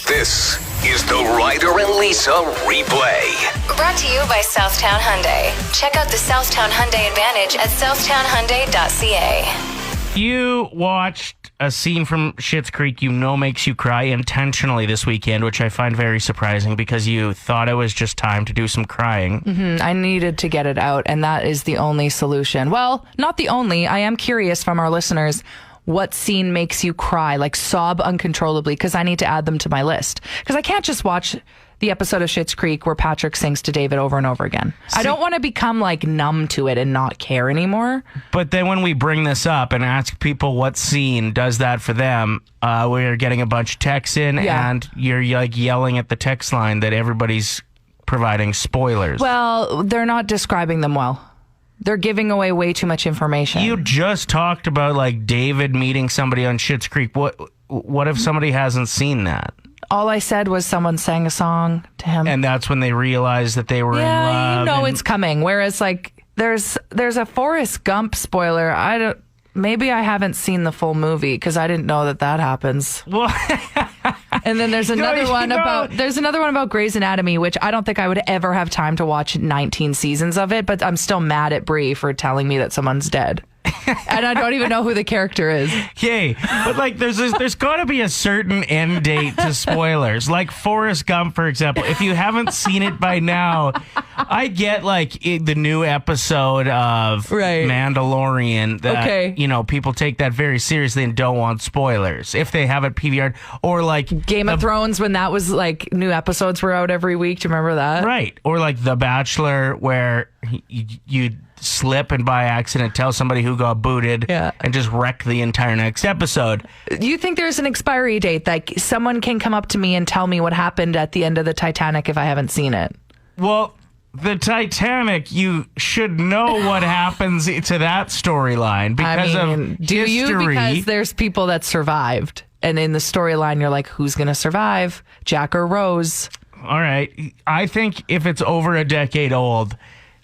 This is the Ryder and Lisa replay. Brought to you by Southtown Hyundai. Check out the Southtown Hyundai Advantage at southtownhyundai.ca. You watched a scene from Schitt's Creek makes you cry intentionally this weekend, which I find very surprising because you thought it was just time to do some crying. I needed to get it out, and that is the only solution. Well, not the only. I am curious from our listeners, what scene makes you cry, like sob uncontrollably, because I need to add them to my list. Because I can't just watch the episode of Schitt's Creek where Patrick sings to David over and over again. I don't want to become like numb to it and not care anymore. But then when we bring this up and ask people what scene does that for them, we're getting a bunch of texts in, and you're like yelling at the text line that everybody's providing spoilers. Well, they're not describing them well. They're giving away way too much information. You just talked about like David meeting somebody on Schitt's Creek. What if somebody hasn't seen that? All I said was someone sang a song to him. And that's when they realized that they were in love. Yeah, you know it's coming. Whereas like there's a Forrest Gump spoiler. Maybe I haven't seen the full movie because I didn't know that happens. Well, and then there's another one about Grey's Anatomy, which I don't think I would ever have time to watch 19 seasons of it, but I'm still mad at Brie for telling me that someone's dead. And I don't even know who the character is. Okay, but like there's got to be a certain end date to spoilers. Like Forrest Gump, for example. If you haven't seen it by now, I get like the new episode of Mandalorian that people take that very seriously and don't want spoilers if they have it PVR'd, or like Game of Thrones when that was like new episodes were out every week. Do you remember that? Right, or like The Bachelor where you slip and by accident tell somebody who got booted and just wreck the entire next episode. You think there's an expiry date? Like someone can come up to me and tell me what happened at the end of the Titanic if I haven't seen it? Well, the Titanic, you should know what happens to that storyline because of history. Do you? Because there's people that survived. And in the storyline, you're like, who's going to survive? Jack or Rose? All right. I think if it's over a decade old,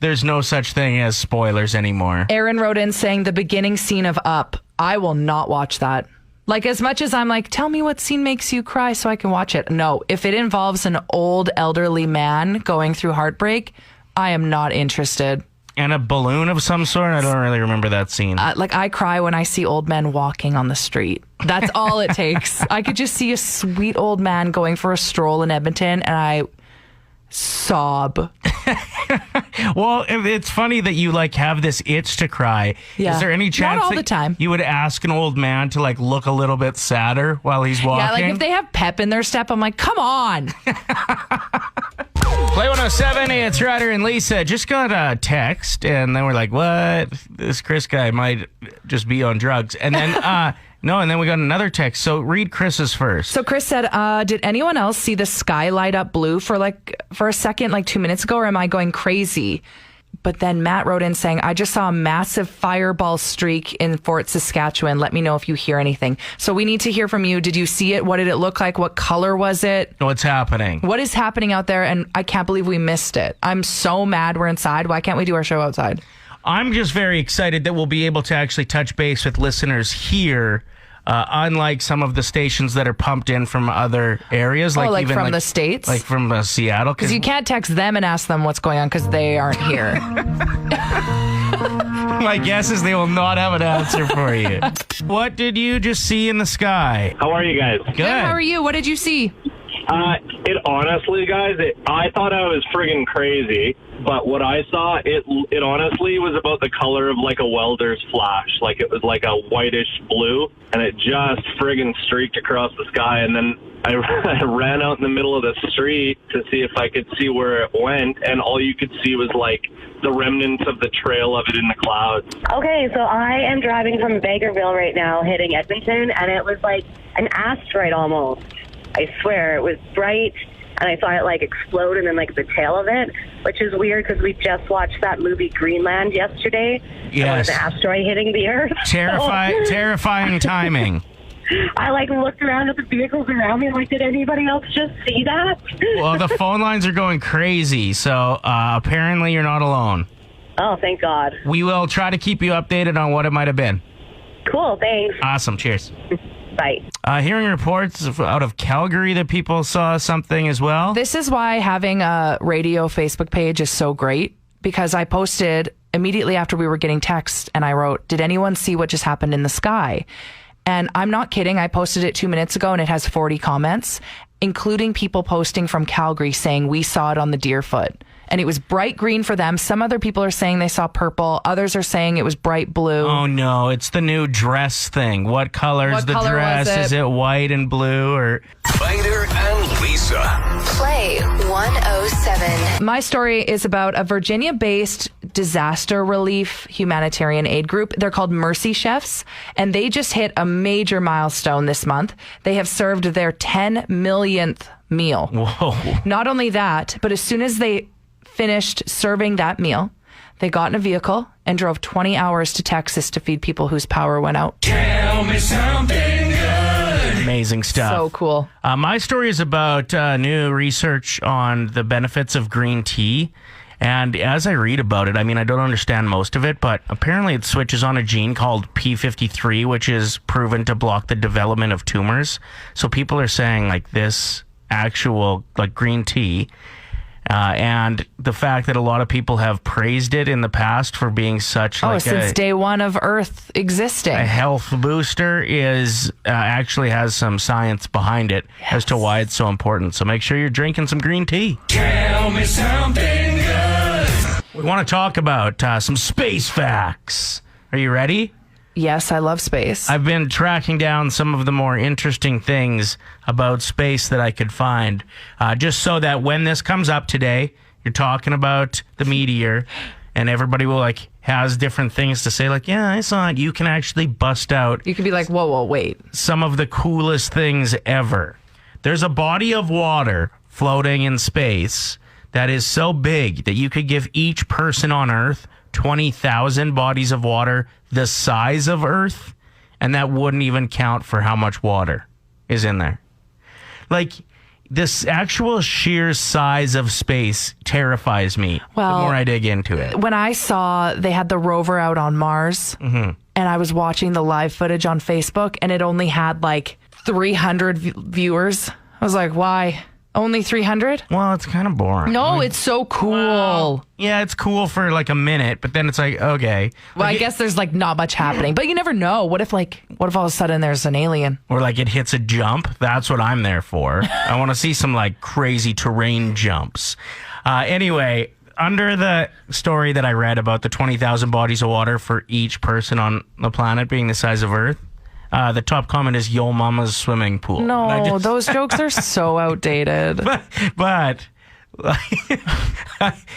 there's no such thing as spoilers anymore. Aaron wrote in saying the beginning scene of Up. I will not watch that. Like, as much as I'm like, tell me what scene makes you cry so I can watch it. No, if it involves an old elderly man going through heartbreak, I am not interested. And a balloon of some sort? I don't really remember that scene. Like, I cry when I see old men walking on the street. That's all it takes. I could just see a sweet old man going for a stroll in Edmonton, and I sob. Well, it's funny that you like have this itch to cry. Yeah. Is there any chance Not all that the time. you would ask an old man to like look a little bit sadder while he's walking? Yeah, like if they have pep in their step, I'm like, come on. Play 107, it's Ryder and Lisa. Just got a text, and then we're like, what? This Chris guy might just be on drugs. And then, no, and then we got another text. So read Chris's first. So Chris said, did anyone else see the sky light up blue for a second, like 2 minutes ago, or am I going crazy? But then Matt wrote in saying, I just saw a massive fireball streak in Fort Saskatchewan. Let me know if you hear anything. So we need to hear from you. Did you see it? What did it look like? What color was it? What's happening? What is happening out there? And I can't believe we missed it. I'm so mad we're inside. Why can't we do our show outside? I'm just very excited that we'll be able to actually touch base with listeners here. Unlike some of the stations that are pumped in from other areas. Like even from the States? Like from Seattle. Because you can't text them and ask them what's going on because they aren't here. My guess is they will not have an answer for you. What did you just see in the sky? How are you guys? Good. How are you? What did you see? It honestly, guys, I thought I was friggin' crazy, but what I saw, it honestly was about the color of like a welder's flash. Like it was like a whitish blue, and it just friggin' streaked across the sky, and then I ran out in the middle of the street to see if I could see where it went, and all you could see was like the remnants of the trail of it in the clouds. Okay, so I am driving from Bakerville right now, hitting Edmonton, and it was like an asteroid almost. I swear, it was bright, and I saw it like explode and then like the tail of it, which is weird because we just watched that movie Greenland yesterday. Yes. With an asteroid hitting the Earth. Terrifying timing. I like looked around at the vehicles around me and like, did anybody else just see that? Well, the phone lines are going crazy, so apparently you're not alone. Oh, thank God. We will try to keep you updated on what it might have been. Cool, thanks. Awesome, cheers. Bye. site. Hearing reports out of Calgary that people saw something as well. This is why having a radio Facebook page is so great, because I posted immediately after we were getting text and I wrote, did anyone see what just happened in the sky? And I'm not kidding. I posted it 2 minutes ago and it has 40 comments, including people posting from Calgary saying we saw it on the Deerfoot. And it was bright green for them. Some other people are saying they saw purple. Others are saying it was bright blue. Oh, no. It's the new dress thing. What color is the dress? Is it white and blue or... Ryder and Lisa. Play 107. My story is about a Virginia-based disaster relief humanitarian aid group. They're called Mercy Chefs, and they just hit a major milestone this month. They have served their 10 millionth meal. Whoa. Not only that, but as soon as they finished serving that meal, they got in a vehicle and drove 20 hours to Texas to feed people whose power went out. Tell me something good. Amazing stuff. So cool. My story is about new research on the benefits of green tea. And as I read about it, I mean, I don't understand most of it, but apparently it switches on a gene called P53, which is proven to block the development of tumors. So people are saying like this actual like green tea, and the fact that a lot of people have praised it in the past for being such since day one of Earth existing. A health booster is actually has some science behind it as to why it's so important. So make sure you're drinking some green tea. Tell me something good. We want to talk about some space facts. Are you ready? Yes, I love space. I've been tracking down some of the more interesting things about space that I could find, just so that when this comes up today, you're talking about the Meteor, and everybody will has different things to say. Like, yeah, I saw it. You can actually bust out. You could be like, whoa, wait. Some of the coolest things ever. There's a body of water floating in space that is so big that you could give each person on Earth 20,000 bodies of water the size of Earth, and that wouldn't even count for how much water is in there. Like, this actual sheer size of space terrifies me the more I dig into it. When I saw they had the rover out on Mars, and I was watching the live footage on Facebook, and it only had 300 viewers, I was like, why? Only 300? Well, it's kind of boring. No, it's so cool. Well, yeah, it's cool for a minute, but then it's okay. Well, I guess there's not much happening, but you never know. What if all of a sudden there's an alien? Or it hits a jump? That's what I'm there for. I want to see some crazy terrain jumps. Anyway, under the story that I read about the 20,000 bodies of water for each person on the planet being the size of Earth, the top comment is Yo Mama's swimming pool. No, those jokes are so outdated. But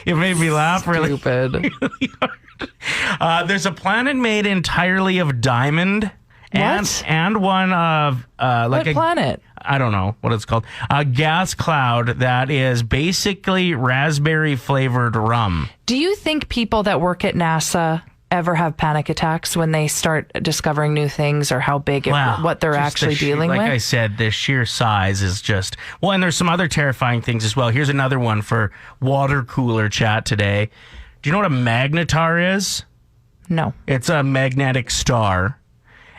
it made me laugh really Stupid. hard. There's a planet made entirely of diamond and one of what planet? I don't know what it's called. A gas cloud that is basically raspberry flavored rum. Do you think people that work at NASA ever have panic attacks when they start discovering new things or how big what they're actually dealing with? Like I said, the sheer size is just... Well, and there's some other terrifying things as well. Here's another one for water cooler chat today. Do you know what a magnetar is? No. It's a magnetic star.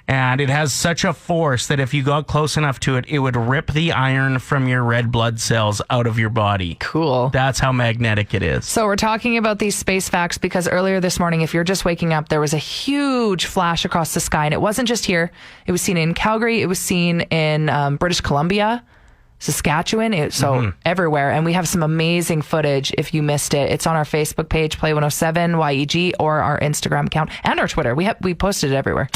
And it has such a force that if you got close enough to it, it would rip the iron from your red blood cells out of your body. Cool. That's how magnetic it is. So we're talking about these space facts because earlier this morning, if you're just waking up, there was a huge flash across the sky. And it wasn't just here. It was seen in Calgary. It was seen in British Columbia, Saskatchewan, everywhere. And we have some amazing footage if you missed it. It's on our Facebook page, Play 107 YEG, or our Instagram account and our Twitter. We posted it everywhere.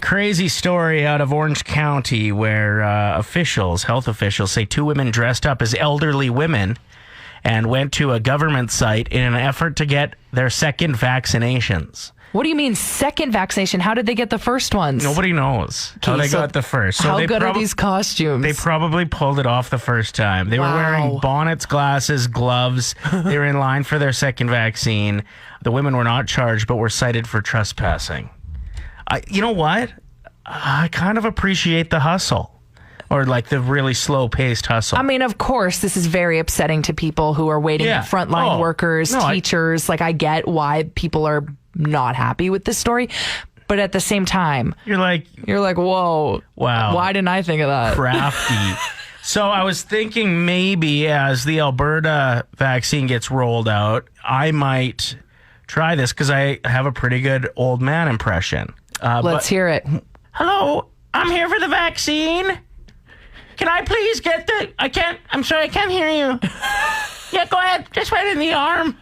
Crazy story out of Orange County where health officials say two women dressed up as elderly women and went to a government site in an effort to get their second vaccinations. What do you mean second vaccination? How did they get the first ones? Nobody knows how they got the first. So how good are these costumes? They probably pulled it off the first time. They were wearing bonnets, glasses, gloves. They were in line for their second vaccine. The women were not charged, but were cited for trespassing. You know what? I kind of appreciate the hustle. Or the really slow-paced hustle. I mean, of course, this is very upsetting to people who are waiting, frontline workers, teachers. I get why people are not happy with this story. but at the same time, You're like, whoa. wow. Why didn't I think of that? Crafty. So I was thinking maybe as the Alberta vaccine gets rolled out, I might try this because I have a pretty good old man impression. Let's hear it. Hello, I'm here for the vaccine. Can I please get I'm sorry, I can't hear you. Yeah, go ahead. Just right in the arm.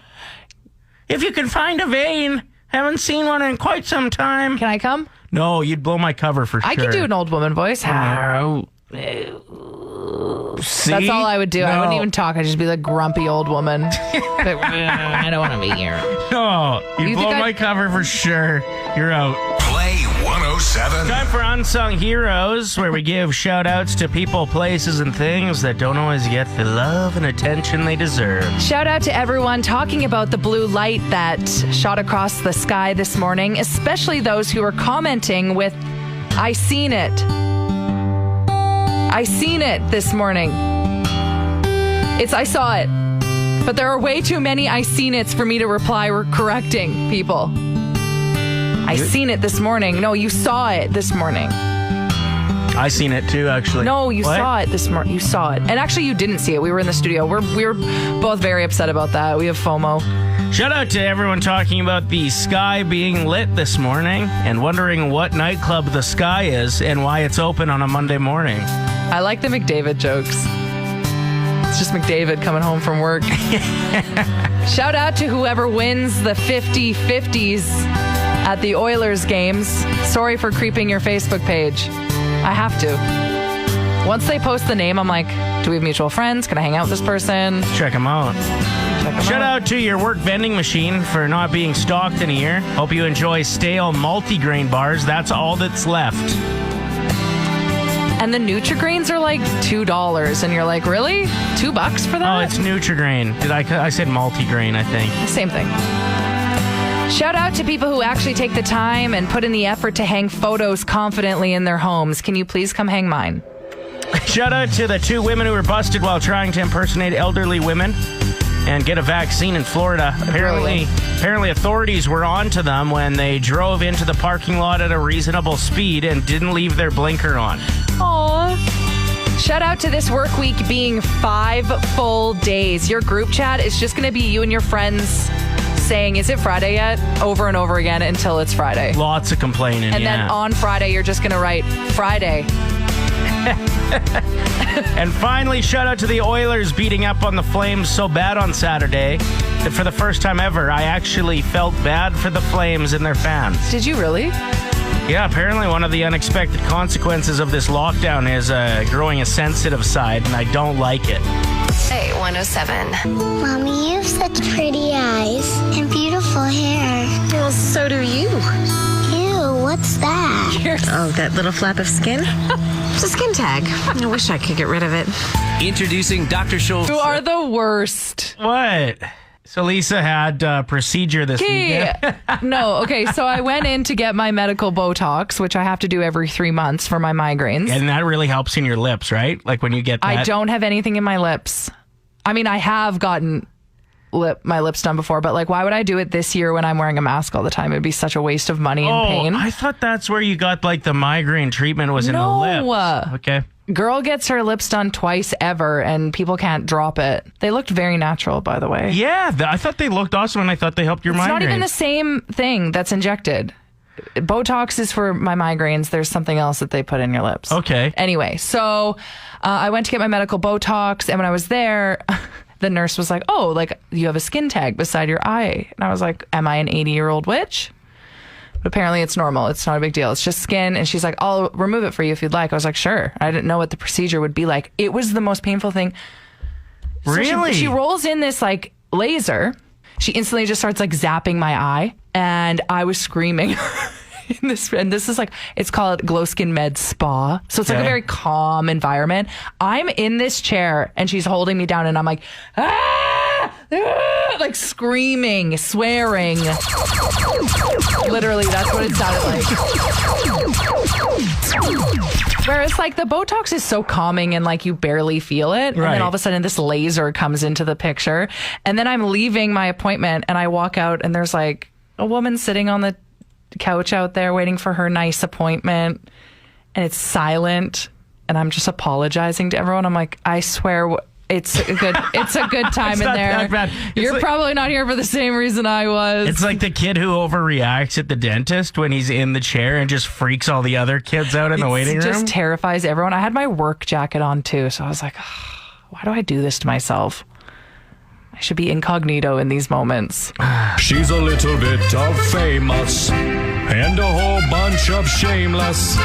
If you can find a vein. Haven't seen one in quite some time. Can I come? No, you'd blow my cover for sure. I could do an old woman voice. See? That's all I would do. I wouldn't even talk. I'd just be like grumpy old woman. I don't want to be here. No, you'd blow my cover for sure. You're out. Play 107. Time for Unsung Heroes, where we give shout outs to people, places, and things that don't always get the love and attention they deserve. Shout out to everyone talking about the blue light that shot across the sky this morning, especially those who were commenting with, I seen it. I seen it this morning. I saw it. But there are way too many I seen it's for me to reply correcting people. I seen it this morning. No, you saw it this morning. I seen it too, actually. No, you saw it this morning. You saw it. And actually, you didn't see it. We were in the studio. We were both very upset about that. We have FOMO. Shout out to everyone talking about the sky being lit this morning and wondering what nightclub the Sky is and why it's open on a Monday morning. I like the McDavid jokes. It's just McDavid coming home from work. Shout out to whoever wins the 50-50s at the Oilers games. Sorry for creeping your Facebook page. I have to. Once they post the name, I'm like, do we have mutual friends? Can I hang out with this person? Check them out. Shout out to your work vending machine for not being stocked in a year. Hope you enjoy stale multigrain bars. That's all that's left. And the Nutri-Grains are like $2. And you're like, really? $2 for that? Oh, it's Nutri-Grain. I said multigrain, I think. Same thing. Shout out to people who actually take the time and put in the effort to hang photos confidently in their homes. Can you please come hang mine? Shout out to the 2 women who were busted while trying to impersonate elderly women and get a vaccine in Florida. Apparently authorities were on to them when they drove into the parking lot at a reasonable speed and didn't leave their blinker on. Aww. Shout out to this work week being 5 full days. Your group chat is just going to be you and your friends saying, is it Friday yet? Over and over again until it's Friday. Lots of complaining, and then on Friday, you're just going to write Friday. And finally, shout out to the Oilers beating up on the Flames so bad on Saturday that for the first time ever, I actually felt bad for the Flames and their fans. Did you really? Yeah, apparently one of the unexpected consequences of this lockdown is growing a sensitive side, and I don't like it. Say 107. Mommy, you have such pretty eyes and beautiful hair. Well, so do you. Ew, what's that? Oh, that little flap of skin? It's a skin tag. I wish I could get rid of it. Introducing Dr. Schultz. You are the worst. What? So Lisa had a procedure this weekend. No, okay. So I went in to get my medical Botox, which I have to do every 3 months for my migraines. And that really helps in your lips, right? Like when you get that. I don't have anything in my lips. I mean, I have gotten my lips done before, but like, why would I do it this year when I'm wearing a mask all the time? It'd be such a waste of money and pain. I thought that's where you got like the migraine treatment was in the lips. Okay. Girl gets her lips done twice ever, and people can't drop it. They looked very natural, by the way. Yeah, I thought they looked awesome, and I thought they helped your migraine. It's not even the same thing that's injected. Botox is for my migraines. There's something else that they put in your lips. Okay. Anyway, so I went to get my medical Botox, and when I was there, the nurse was like, oh, like you have a skin tag beside your eye. And I was like, am I an 80-year-old witch? But apparently it's normal. It's not a big deal. It's just skin. And she's like, I'll remove it for you if you'd like. I was like, sure. I didn't know what the procedure would be like. It was the most painful thing. Really? So she rolls in this like laser. She instantly just starts like zapping my eye. And I was screaming. And this is like, it's called Glow Skin Med Spa. So it's like a very calm environment. I'm in this chair and she's holding me down and I'm like, like screaming, swearing. Literally, that's what it sounded like. Whereas like the Botox is so calming and like you barely feel it. Right. And then all of a sudden this laser comes into the picture. And then I'm leaving my appointment and I walk out and there's like a woman sitting on the couch out there waiting for her nice appointment, and it's silent, and I'm just apologizing to everyone. I'm like, I swear it's a good time in there. You're probably not here for the same reason I was. It's like the kid who overreacts at the dentist when he's in the chair and just freaks all the other kids out in the waiting room. It just terrifies everyone. I had my work jacket on too, so I was like, why do I do this to myself? I should be incognito in these moments. She's a little bit of famous and a whole bunch of shameless.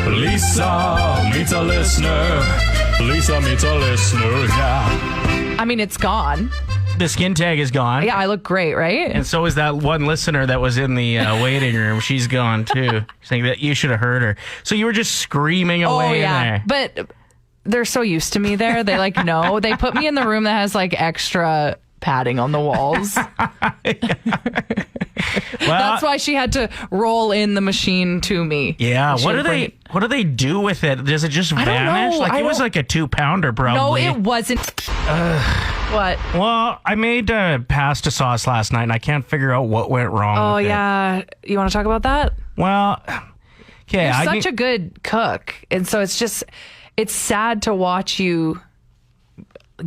Lisa meets a listener. Lisa meets a listener, yeah. I mean, it's gone. The skin tag is gone. Yeah, I look great, right? And so is that one listener that was in the waiting room. She's gone too. Saying that you should have heard her. So you were just screaming away in there. But they're so used to me there. They like know. They put me in the room that has like extra padding on the walls. That's why she had to roll in the machine to me. Yeah. What do they do with it? Does it just vanish? Like it was like a 2-pounder probably. No, it wasn't. What? Well, I made pasta sauce last night and I can't figure out what went wrong with it. Yeah. You want to talk about that? Well, okay. You're such a good cook. And so it's sad to watch you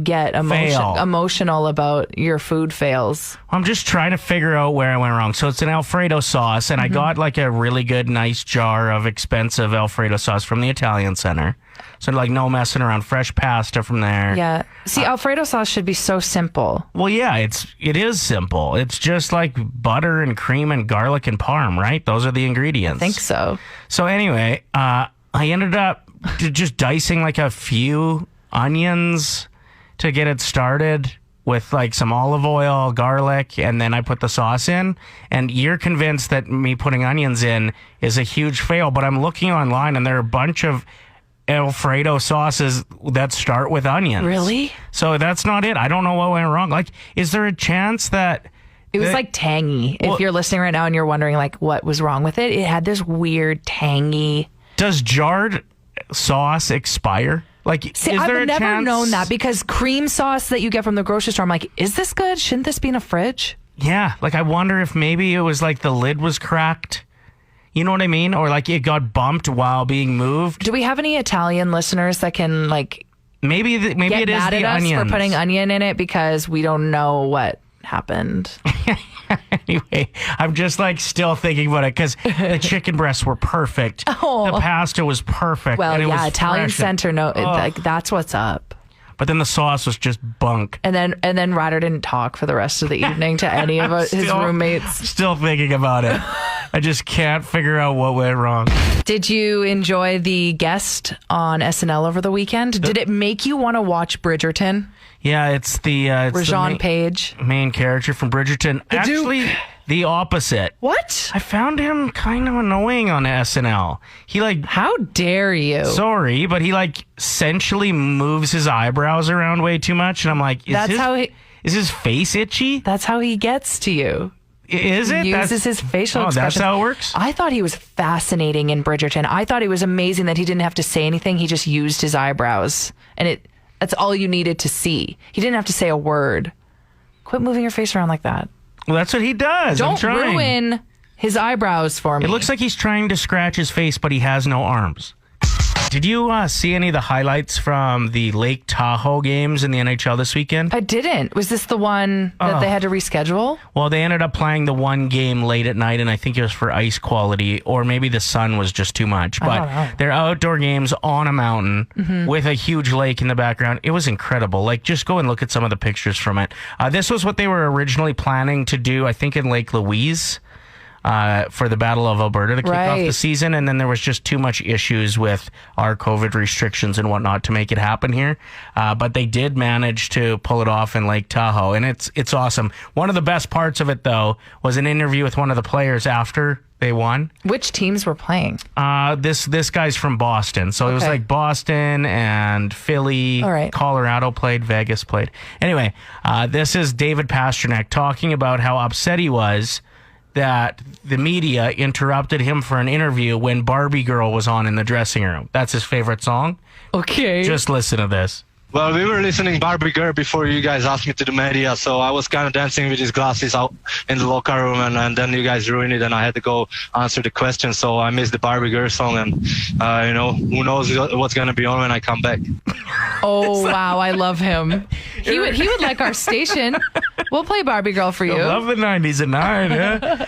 get emotional about your food fails. I'm just trying to figure out where I went wrong. So it's an Alfredo sauce, and I got like a really good, nice jar of expensive Alfredo sauce from the Italian Center. So like no messing around, fresh pasta from there. Yeah. See, Alfredo sauce should be so simple. Well, yeah, it is simple. It's just like butter and cream and garlic and parm, right? Those are the ingredients. I think so. So anyway, I ended up just dicing like a few onions to get it started with like some olive oil, garlic, and then I put the sauce in. And you're convinced that me putting onions in is a huge fail, but I'm looking online and there are a bunch of Alfredo sauces that start with onions. Really? So that's not it. I don't know what went wrong. Like, is there a chance that it was like tangy? If you're listening right now and you're wondering like what was wrong with it, it had this weird tangy. Does jarred sauce expire? Like, see, is there I've never chance? known that, because cream sauce that you get from the grocery store, I'm like, is this good? Shouldn't this be in a fridge? Yeah, like I wonder if maybe it was like the lid was cracked. You know what I mean? Or like it got bumped while being moved. Do we have any Italian listeners that can like maybe get it is mad the at us onions for putting onion in it because we don't know what happened? Anyway, I'm just like still thinking about it because the chicken breasts were perfect. The pasta was perfect. Well, and it was Italian fresh Center, like that's what's up. But then the sauce was just bunk. And then Ryder didn't talk for the rest of the evening to any of his roommates. Still thinking about it. I just can't figure out what went wrong. Did you enjoy the guest on SNL over the weekend? Did it make you want to watch Bridgerton? Yeah, it's Rajon Page, main character from Bridgerton. Actually, the opposite. What? I found him kind of annoying on SNL. He like, how dare you? Sorry, but he like essentially moves his eyebrows around way too much, and I'm like, is his face itchy? That's how he gets to you. Is it? He uses his facial expressions. That's how it works? I thought he was fascinating in Bridgerton. I thought it was amazing that he didn't have to say anything. He just used his eyebrows, and that's all you needed to see. He didn't have to say a word. Quit moving your face around like that. Well, that's what he does. Don't ruin his eyebrows for me. It looks like he's trying to scratch his face, but he has no arms. Did you see any of the highlights from the Lake Tahoe games in the NHL this weekend? I didn't. Was this the one that they had to reschedule? Well, they ended up playing the one game late at night, and I think it was for ice quality, or maybe the sun was just too much. But they're outdoor games on a mountain with a huge lake in the background. It was incredible. Like, just go and look at some of the pictures from it. This was what they were originally planning to do, I think, in Lake Louise. For the Battle of Alberta to kick off the season, and then there was just too much issues with our COVID restrictions and whatnot to make it happen here. But they did manage to pull it off in Lake Tahoe, and it's awesome. One of the best parts of it, though, was an interview with one of the players after they won. Which teams were playing? This guy's from Boston, so it was like Boston and Philly. All right. Colorado played, Vegas played. Anyway, this is David Pasternak talking about how upset he was that the media interrupted him for an interview when Barbie Girl was on in the dressing room. That's his favorite song. Okay. Just listen to this. Well, we were listening Barbie Girl before you guys asked me to do media, so I was kind of dancing with these glasses out in the locker room, and then you guys ruined it, and I had to go answer the question, so I missed the Barbie Girl song, and, who knows what's going to be on when I come back. Oh, wow. I love him. He would like our station. We'll play Barbie Girl for you. I love the 90s at 9, yeah?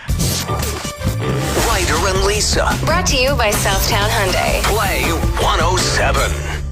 Ryder and Lisa. Brought to you by Southtown Hyundai. Play 107.